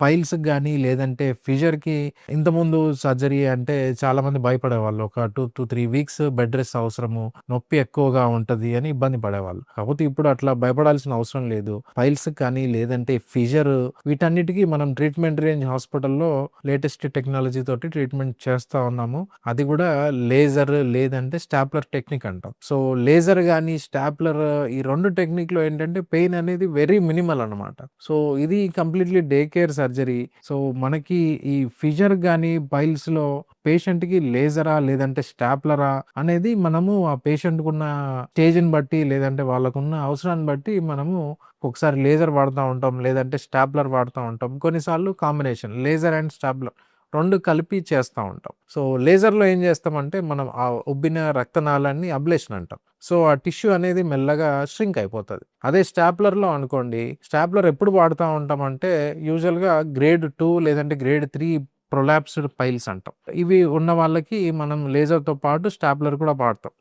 పైల్స్‌కి గానీ, లేదంటే ఫిషర్‌కి ఇంతకుముందు సర్జరీ అంటే చాలామంది భయపడేవాళ్ళు. ఒక 2-3 వీక్స్ బెడ్ రెస్ట్ అవసరము, నొప్పి ఎక్కువగా ఉంటది అని ఇబ్బంది పడేవాళ్ళు. కాకపోతే ఇప్పుడు అట్లా భయపడాల్సిన అవసరం లేదు. పైల్స్‌కి కానీ, లేదంటే ఫిషర్ వీటన్నిటికి మనం ట్రీట్మెంట్ రేంజ్ హాస్పిటల్‌లో లేటెస్ట్ టెక్నాలజీ తోటి ట్రీట్మెంట్ చేస్తా ఉన్నాము. అది కూడా లేజర్ లేదంటే స్టాప్లర్ టెక్నిక్ అంటాం. సో, లేజర్ గానీ, స్టాప్లర్ ఈ 2 టెక్నిక్‌లో ఏంటంటే పెయిన్ అనేది వెరీ మినిమల్ అనమాట. సో, ఇది completely day care surgery. So, మనకి ఈ ఫిషర్ గానీ, పైల్స్‌లో పేషెంట్‌కి లేజరా లేదంటే స్టాప్లరా అనేది మనము ఆ పేషెంట్‌కున్న స్టేజ్‌ని బట్టి లేదంటే వాళ్ళకున్న అవసరాన్ని బట్టి మనము ఒకసారి లేజర్ వాడుతా ఉంటాం. లేదంటే స్టాప్లర్ వాడుతా ఉంటాం. కొన్నిసార్లు కాంబినేషన్ లేజర్ అండ్ స్టాప్లర్ 2 కలిపి చేస్తా ఉంటాం. సో, లేజర్‌లో ఏం చేస్తామంటే మనం ఆ ఉబ్బిన రక్తనాళాన్ని అబ్లేషన్ అంటాం. సో, ఆ టిష్యూ అనేది మెల్లగా ష్రింక్ అయిపోతది. అదే స్టాప్లర్‌లో అనుకోండి, స్టాప్లర్ ఎప్పుడు వాడుతా ఉంటామంటే యూజువల్‌గా గ్రేడ్ 2 లేదంటే గ్రేడ్ 3 ప్రొలాప్స్డ్ పైల్స్ అంటాం. ఇవి ఉన్న వాళ్ళకి మనం లేజర్‌తో పాటు స్టాప్లర్ కూడా వాడతాం.